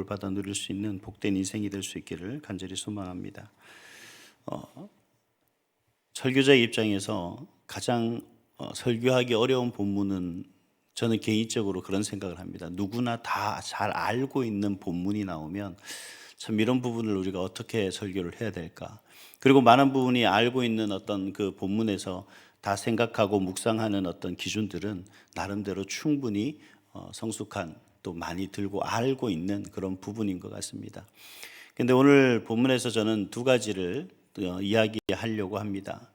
복을 받아 누릴 수 있는 복된 인생이 될 수 있기를 간절히 소망합니다. 설교자의 입장에서 가장 설교하기 어려운 본문은 저는 개인적으로 그런 생각을 합니다. 누구나 다 잘 알고 있는 본문이 나오면 참 이런 부분을 우리가 어떻게 설교를 해야 될까? 그리고 많은 부분이 알고 있는 어떤 그 본문에서 다 생각하고 묵상하는 어떤 기준들은 나름대로 충분히 성숙한, 또 많이 들고 알고 있는 그런 부분인 것 같습니다. 그런데 오늘 본문에서 저는 두 가지를 이야기하려고 합니다.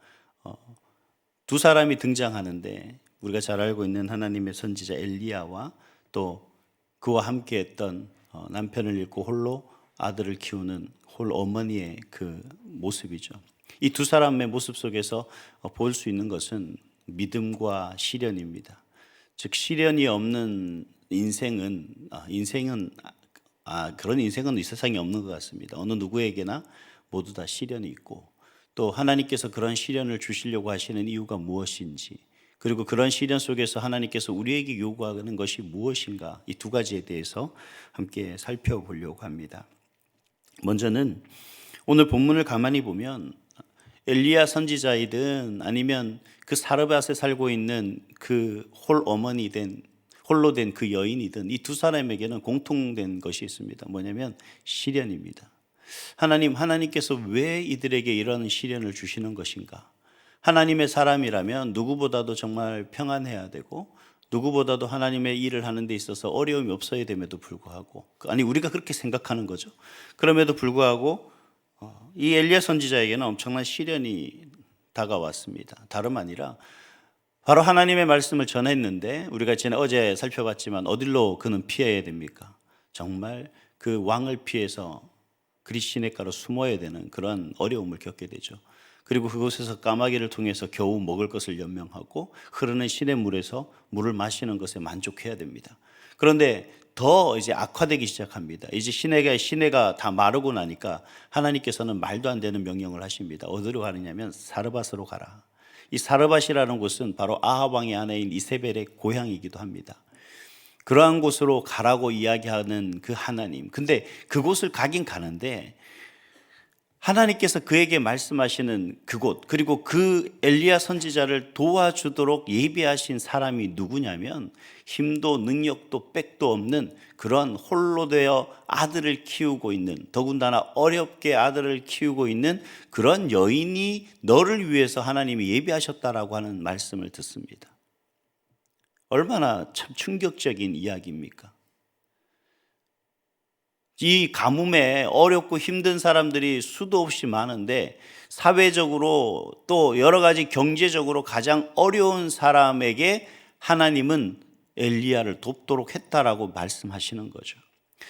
두 사람이 등장하는데 우리가 잘 알고 있는 하나님의 선지자 엘리야와 또 그와 함께 했던 남편을 잃고 홀로 아들을 키우는 홀 어머니의 그 모습이죠. 이 두 사람의 모습 속에서 볼 수 있는 것은 믿음과 시련입니다. 즉 시련이 없는 인생은 그런 인생은 이 세상에 없는 것 같습니다. 어느 누구에게나 모두 다 시련이 있고, 또 하나님께서 그런 시련을 주시려고 하시는 이유가 무엇인지, 그리고 그런 시련 속에서 하나님께서 우리에게 요구하는 것이 무엇인가, 이 두 가지에 대해서 함께 살펴보려고 합니다. 먼저는 오늘 본문을 가만히 보면 엘리야 선지자이든 아니면 그 사르밧에 살고 있는 그 홀로 된 그 여인이든 이 두 사람에게는 공통된 것이 있습니다. 뭐냐면 시련입니다. 하나님께서 왜 이들에게 이런 시련을 주시는 것인가? 하나님의 사람이라면 누구보다도 정말 평안해야 되고, 누구보다도 하나님의 일을 하는 데 있어서 어려움이 없어야 됨에도 불구하고, 우리가 그렇게 생각하는 거죠. 그럼에도 불구하고 이 엘리야 선지자에게는 엄청난 시련이 다가왔습니다. 다름 아니라 바로 하나님의 말씀을 전했는데, 우리가 어제 살펴봤지만 어디로 그는 피해야 됩니까? 정말 그 왕을 피해서 그리 시냇가로 숨어야 되는 그런 어려움을 겪게 되죠. 그리고 그곳에서 까마귀를 통해서 겨우 먹을 것을 연명하고 흐르는 시냇물에서 물을 마시는 것에 만족해야 됩니다. 그런데 더 이제 악화되기 시작합니다. 이제 시내가 다 마르고 나니까 하나님께서는 말도 안 되는 명령을 하십니다. 어디로 가느냐면 사르밧으로 가라. 이 사르밧이라는 곳은 바로 아합 왕의 아내인 이세벨의 고향이기도 합니다. 그러한 곳으로 가라고 이야기하는 그 하나님. 근데 그곳을 가긴 가는데 하나님께서 그에게 말씀하시는 그곳, 그리고 그 엘리야 선지자를 도와주도록 예비하신 사람이 누구냐면 힘도 능력도 빽도 없는 그런 홀로 되어 아들을 키우고 있는, 더군다나 어렵게 아들을 키우고 있는 그런 여인이 너를 위해서 하나님이 예비하셨다라고 하는 말씀을 듣습니다. 얼마나 참 충격적인 이야기입니까? 이 가뭄에 어렵고 힘든 사람들이 수도 없이 많은데, 사회적으로 또 여러 가지 경제적으로 가장 어려운 사람에게 하나님은 엘리야를 돕도록 했다라고 말씀하시는 거죠.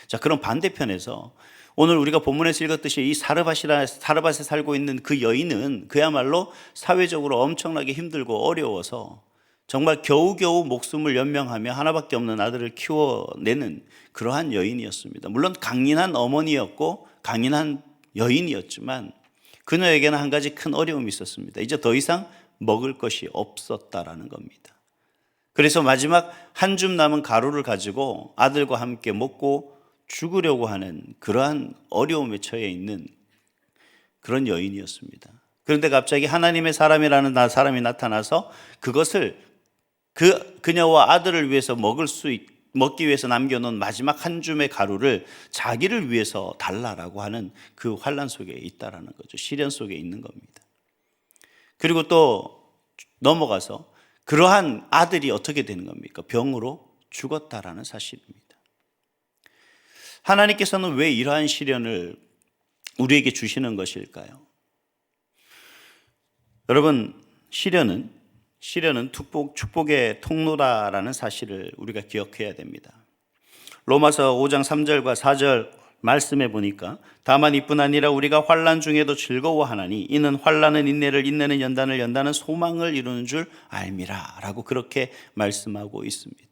자, 그럼 반대편에서 오늘 우리가 본문에서 읽었듯이 이 사르밧에 살고 있는 그 여인은 그야말로 사회적으로 엄청나게 힘들고 어려워서 정말 겨우겨우 목숨을 연명하며 하나밖에 없는 아들을 키워내는 그러한 여인이었습니다. 물론 강인한 어머니였고 강인한 여인이었지만 그녀에게는 한 가지 큰 어려움이 있었습니다. 이제 더 이상 먹을 것이 없었다라는 겁니다. 그래서 마지막 한 줌 남은 가루를 가지고 아들과 함께 먹고 죽으려고 하는 그러한 어려움에 처해 있는 그런 여인이었습니다. 그런데 갑자기 하나님의 사람이라는 사람이 나타나서 그것을 그녀와 아들을 위해서 먹기 위해서 남겨놓은 마지막 한 줌의 가루를 자기를 위해서 달라라고 하는 그 환난 속에 있다라는 거죠. 시련 속에 있는 겁니다. 그리고 또 넘어가서 그러한 아들이 어떻게 되는 겁니까? 병으로 죽었다라는 사실입니다. 하나님께서는 왜 이러한 시련을 우리에게 주시는 것일까요? 여러분, 시련은 축복의 통로다라는 사실을 우리가 기억해야 됩니다. 로마서 5장 3절과 4절 말씀해 보니까 다만 이뿐 아니라 우리가 환난 중에도 즐거워하나니 이는 환난은 인내를, 인내는 연단을, 연단은 소망을 이루는 줄 알미라 라고 그렇게 말씀하고 있습니다.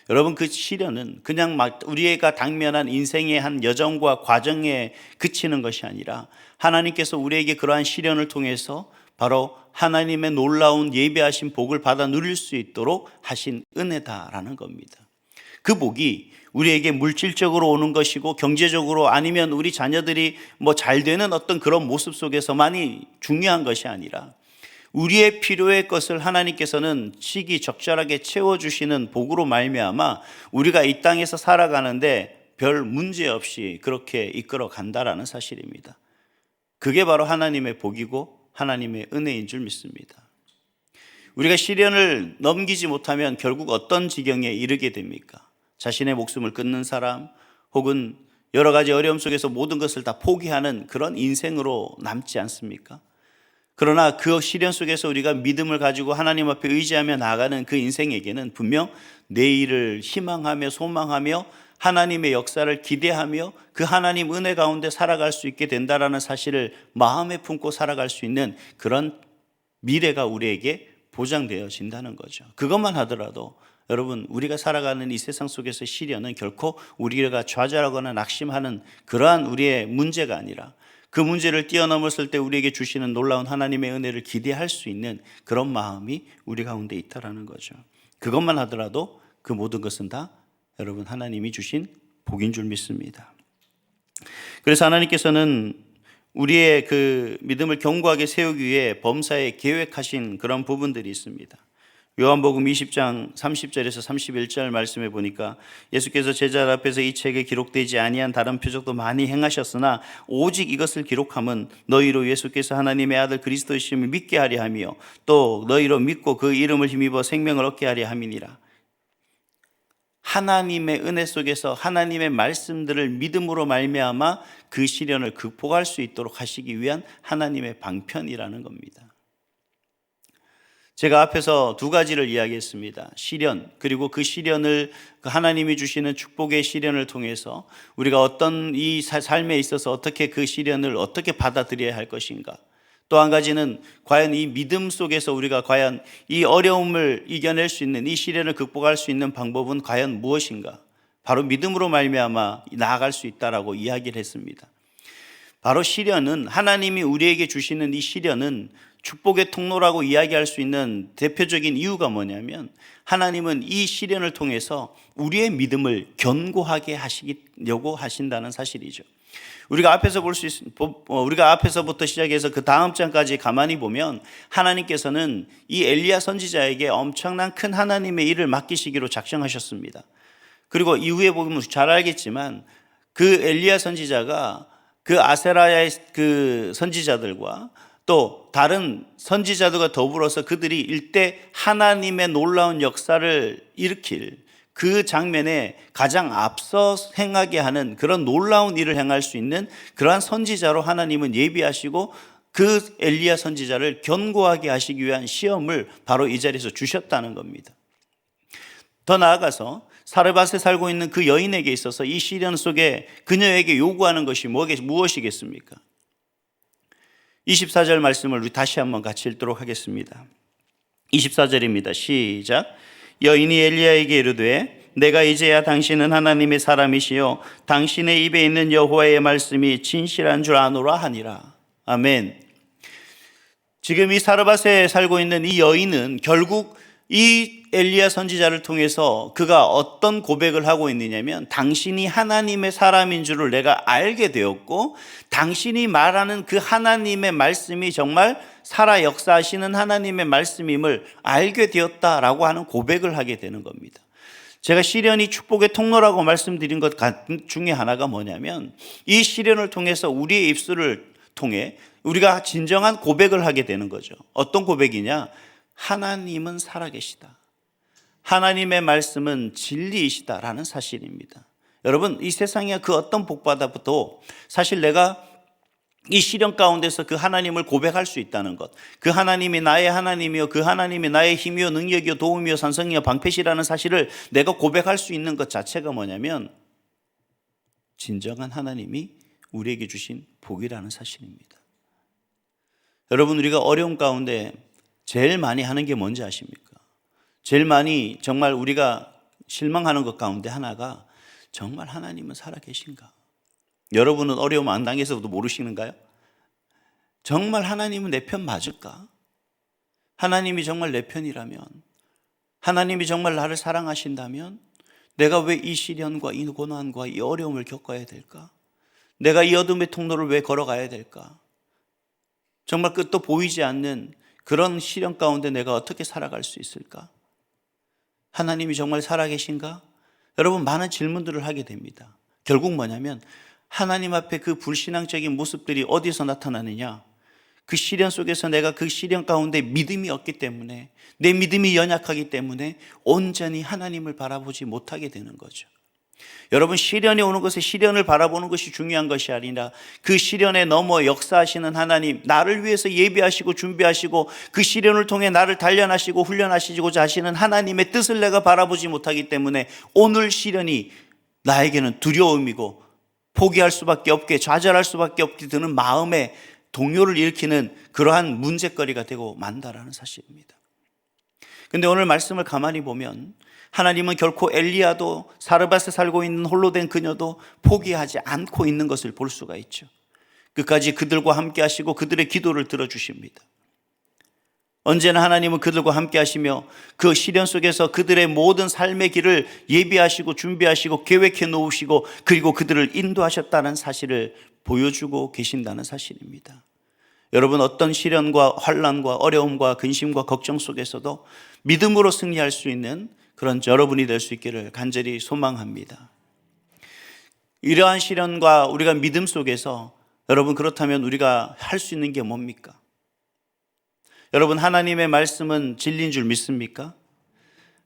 여러분, 그 시련은 그냥 우리가 당면한 인생의 한 여정과 과정에 그치는 것이 아니라 하나님께서 우리에게 그러한 시련을 통해서 바로 하나님의 놀라운 예비하신 복을 받아 누릴 수 있도록 하신 은혜다라는 겁니다. 그 복이 우리에게 물질적으로 오는 것이고 경제적으로 아니면 우리 자녀들이 뭐 잘 되는 어떤 그런 모습 속에서만이 중요한 것이 아니라 우리의 필요의 것을 하나님께서는 시기적절하게 채워주시는 복으로 말미암아 우리가 이 땅에서 살아가는데 별 문제 없이 그렇게 이끌어 간다라는 사실입니다. 그게 바로 하나님의 복이고 하나님의 은혜인 줄 믿습니다. 우리가 시련을 넘기지 못하면 결국 어떤 지경에 이르게 됩니까? 자신의 목숨을 끊는 사람, 혹은 여러 가지 어려움 속에서 모든 것을 다 포기하는 그런 인생으로 남지 않습니까? 그러나 그 시련 속에서 우리가 믿음을 가지고 하나님 앞에 의지하며 나아가는 그 인생에게는 분명 내일을 희망하며 소망하며 하나님의 역사를 기대하며 그 하나님 은혜 가운데 살아갈 수 있게 된다라는 사실을 마음에 품고 살아갈 수 있는 그런 미래가 우리에게 보장되어진다는 거죠. 그것만 하더라도 여러분, 우리가 살아가는 이 세상 속에서 시련은 결코 우리가 좌절하거나 낙심하는 그러한 우리의 문제가 아니라 그 문제를 뛰어넘었을 때 우리에게 주시는 놀라운 하나님의 은혜를 기대할 수 있는 그런 마음이 우리 가운데 있다라는 거죠. 그것만 하더라도 그 모든 것은 다 여러분 하나님이 주신 복인 줄 믿습니다. 그래서 하나님께서는 우리의 그 믿음을 견고하게 세우기 위해 범사에 계획하신 그런 부분들이 있습니다. 요한복음 20장 30절에서 31절 말씀해 보니까 예수께서 제자들 앞에서 이 책에 기록되지 아니한 다른 표적도 많이 행하셨으나 오직 이것을 기록함은 너희로 예수께서 하나님의 아들 그리스도이심을 믿게 하려 하며 또 너희로 믿고 그 이름을 힘입어 생명을 얻게 하려 함이니라. 하나님의 은혜 속에서 하나님의 말씀들을 믿음으로 말미암아 그 시련을 극복할 수 있도록 하시기 위한 하나님의 방편이라는 겁니다. 제가 앞에서 두 가지를 이야기했습니다. 시련, 그리고 그 시련을 하나님이 주시는 축복의 시련을 통해서 우리가 어떤 이 삶에 있어서 어떻게 그 시련을 어떻게 받아들여야 할 것인가. 또 한 가지는 과연 이 믿음 속에서 우리가 과연 이 어려움을 이겨낼 수 있는, 이 시련을 극복할 수 있는 방법은 과연 무엇인가. 바로 믿음으로 말미암아 나아갈 수 있다라고 이야기를 했습니다. 바로 시련은, 하나님이 우리에게 주시는 이 시련은 축복의 통로라고 이야기할 수 있는 대표적인 이유가 뭐냐면, 하나님은 이 시련을 통해서 우리의 믿음을 견고하게 하시려고 하신다는 사실이죠. 우리가 앞에서부터 시작해서 그 다음 장까지 가만히 보면 하나님께서는 이 엘리야 선지자에게 엄청난 큰 하나님의 일을 맡기시기로 작정하셨습니다. 그리고 이후에 보면 잘 알겠지만 그 엘리야 선지자가 그 아세라의 그 선지자들과 또 다른 선지자들과 더불어서 그들이 일대 하나님의 놀라운 역사를 일으킬 그 장면에 가장 앞서 행하게 하는 그런 놀라운 일을 행할 수 있는 그러한 선지자로 하나님은 예비하시고 그 엘리야 선지자를 견고하게 하시기 위한 시험을 바로 이 자리에서 주셨다는 겁니다. 더 나아가서 사르밧에 살고 있는 그 여인에게 있어서 이 시련 속에 그녀에게 요구하는 것이 무엇이겠습니까? 24절 말씀을 우리 다시 한번 같이 읽도록 하겠습니다. 24절입니다. 시작. 여인이 엘리야에게 이르되 내가 이제야 당신은 하나님의 사람이시요 당신의 입에 있는 여호와의 말씀이 진실한 줄 아노라 하니라. 아멘. 지금 이 사르밧에 살고 있는 이 여인은 결국 이 엘리야 선지자를 통해서 그가 어떤 고백을 하고 있느냐면, 당신이 하나님의 사람인 줄을 내가 알게 되었고 당신이 말하는 그 하나님의 말씀이 정말 살아 역사하시는 하나님의 말씀임을 알게 되었다라고 하는 고백을 하게 되는 겁니다. 제가 시련이 축복의 통로라고 말씀드린 것 중에 하나가 뭐냐면, 이 시련을 통해서 우리의 입술을 통해 우리가 진정한 고백을 하게 되는 거죠. 어떤 고백이냐? 하나님은 살아계시다. 하나님의 말씀은 진리이시다라는 사실입니다. 여러분, 이 세상에 그 어떤 복받아도 사실 내가 이 시련 가운데서 그 하나님을 고백할 수 있다는 것, 그 하나님이 나의 하나님이요 그 하나님이 나의 힘이요 능력이요 도움이요 산성이요 방패시라는 사실을 내가 고백할 수 있는 것 자체가 뭐냐면 진정한 하나님이 우리에게 주신 복이라는 사실입니다. 여러분, 우리가 어려움 가운데 제일 많이 하는 게 뭔지 아십니까? 제일 많이 정말 우리가 실망하는 것 가운데 하나가 정말 하나님은 살아계신가? 여러분은 어려움 안 당해서도 모르시는가요? 정말 하나님은 내 편 맞을까? 하나님이 정말 내 편이라면, 하나님이 정말 나를 사랑하신다면 내가 왜 이 시련과 이 고난과 이 어려움을 겪어야 될까? 내가 이 어둠의 통로를 왜 걸어가야 될까? 정말 끝도 보이지 않는 그런 시련 가운데 내가 어떻게 살아갈 수 있을까? 하나님이 정말 살아계신가? 여러분, 많은 질문들을 하게 됩니다. 결국 뭐냐면 하나님 앞에 그 불신앙적인 모습들이 어디서 나타나느냐? 그 시련 속에서 내가 그 시련 가운데 믿음이 없기 때문에, 내 믿음이 연약하기 때문에 온전히 하나님을 바라보지 못하게 되는 거죠. 여러분, 시련이 오는 것에 시련을 바라보는 것이 중요한 것이 아니라 그 시련에 넘어 역사하시는 하나님, 나를 위해서 예비하시고 준비하시고 그 시련을 통해 나를 단련하시고 훈련하시고자 하시는 하나님의 뜻을 내가 바라보지 못하기 때문에 오늘 시련이 나에게는 두려움이고 포기할 수밖에 없게, 좌절할 수밖에 없게 드는 마음에 동요를 일으키는 그러한 문제거리가 되고 만다라는 사실입니다. 그런데 오늘 말씀을 가만히 보면 하나님은 결코 엘리야도 사르밧에 살고 있는 홀로 된 그녀도 포기하지 않고 있는 것을 볼 수가 있죠. 끝까지 그들과 함께 하시고 그들의 기도를 들어주십니다. 언제나 하나님은 그들과 함께 하시며 그 시련 속에서 그들의 모든 삶의 길을 예비하시고 준비하시고 계획해 놓으시고 그리고 그들을 인도하셨다는 사실을 보여주고 계신다는 사실입니다. 여러분, 어떤 시련과 환난과 어려움과 근심과 걱정 속에서도 믿음으로 승리할 수 있는 그런 여러분이 될 수 있기를 간절히 소망합니다. 이러한 시련과 우리가 믿음 속에서 여러분, 그렇다면 우리가 할 수 있는 게 뭡니까? 여러분, 하나님의 말씀은 진리인 줄 믿습니까?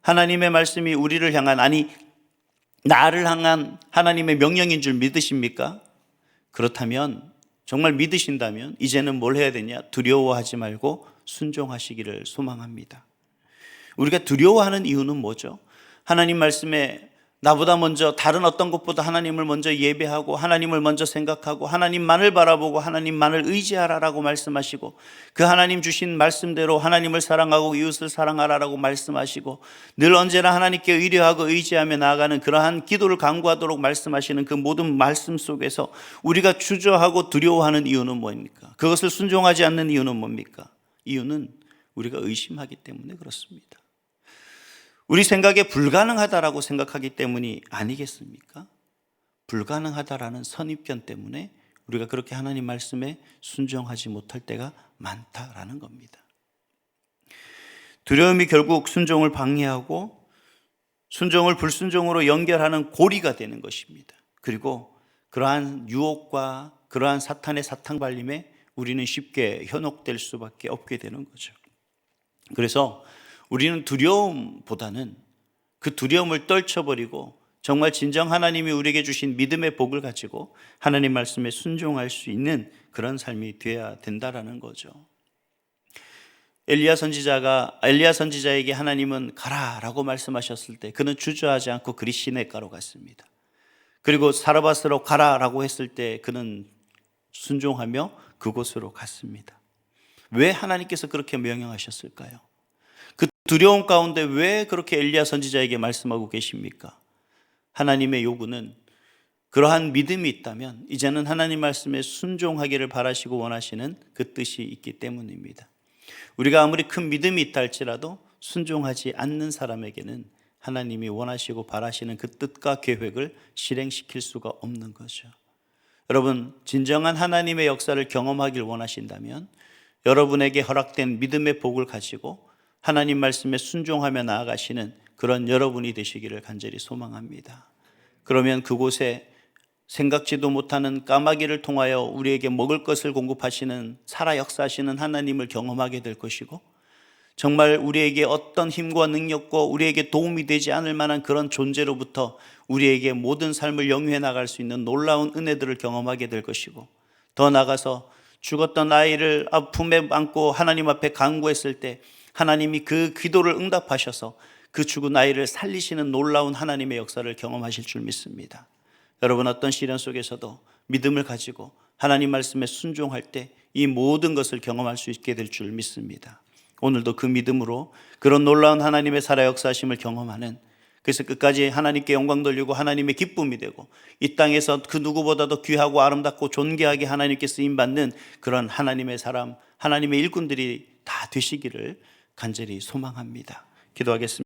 하나님의 말씀이 우리를 향한, 아니 나를 향한 하나님의 명령인 줄 믿으십니까? 그렇다면, 정말 믿으신다면 이제는 뭘 해야 되냐? 두려워하지 말고 순종하시기를 소망합니다. 우리가 두려워하는 이유는 뭐죠? 하나님 말씀에 나보다 먼저, 다른 어떤 것보다 하나님을 먼저 예배하고 하나님을 먼저 생각하고 하나님만을 바라보고 하나님만을 의지하라라고 말씀하시고 그 하나님 주신 말씀대로 하나님을 사랑하고 이웃을 사랑하라라고 말씀하시고 늘 언제나 하나님께 의뢰하고 의지하며 나아가는 그러한 기도를 강구하도록 말씀하시는 그 모든 말씀 속에서 우리가 주저하고 두려워하는 이유는 뭡니까? 그것을 순종하지 않는 이유는 뭡니까? 이유는 우리가 의심하기 때문에 그렇습니다. 우리 생각에 불가능하다라고 생각하기 때문이 아니겠습니까? 불가능하다라는 선입견 때문에 우리가 그렇게 하나님 말씀에 순종하지 못할 때가 많다라는 겁니다. 두려움이 결국 순종을 방해하고 순종을 불순종으로 연결하는 고리가 되는 것입니다. 그리고 그러한 유혹과 그러한 사탄의 사탕발림에 우리는 쉽게 현혹될 수밖에 없게 되는 거죠. 그래서 우리는 두려움보다는 그 두려움을 떨쳐버리고 정말 진정 하나님이 우리에게 주신 믿음의 복을 가지고 하나님 말씀에 순종할 수 있는 그런 삶이 되어야 된다라는 거죠. 엘리야 선지자에게 하나님은 가라라고 말씀하셨을 때 그는 주저하지 않고 그리 시냇가로 갔습니다. 그리고 사르밧으로 가라라고 했을 때 그는 순종하며 그곳으로 갔습니다. 왜 하나님께서 그렇게 명령하셨을까요? 그 두려움 가운데 왜 그렇게 엘리야 선지자에게 말씀하고 계십니까? 하나님의 요구는 그러한 믿음이 있다면 이제는 하나님 말씀에 순종하기를 바라시고 원하시는 그 뜻이 있기 때문입니다. 우리가 아무리 큰 믿음이 있다 할지라도 순종하지 않는 사람에게는 하나님이 원하시고 바라시는 그 뜻과 계획을 실행시킬 수가 없는 거죠. 여러분, 진정한 하나님의 역사를 경험하길 원하신다면 여러분에게 허락된 믿음의 복을 가지고 하나님 말씀에 순종하며 나아가시는 그런 여러분이 되시기를 간절히 소망합니다. 그러면 그곳에 생각지도 못하는 까마귀를 통하여 우리에게 먹을 것을 공급하시는 살아 역사하시는 하나님을 경험하게 될 것이고 정말 우리에게 어떤 힘과 능력과 우리에게 도움이 되지 않을 만한 그런 존재로부터 우리에게 모든 삶을 영위해 나갈 수 있는 놀라운 은혜들을 경험하게 될 것이고 더 나아가서 죽었던 아이를 품에 안고 하나님 앞에 간구했을 때 하나님이 그 기도를 응답하셔서 그 죽은 아이를 살리시는 놀라운 하나님의 역사를 경험하실 줄 믿습니다. 여러분, 어떤 시련 속에서도 믿음을 가지고 하나님 말씀에 순종할 때 이 모든 것을 경험할 수 있게 될 줄 믿습니다. 오늘도 그 믿음으로 그런 놀라운 하나님의 살아 역사하심을 경험하는, 그래서 끝까지 하나님께 영광 돌리고 하나님의 기쁨이 되고 이 땅에서 그 누구보다도 귀하고 아름답고 존귀하게 하나님께 쓰임받는 그런 하나님의 사람, 하나님의 일꾼들이 다 되시기를 간절히 소망합니다. 기도하겠습니다.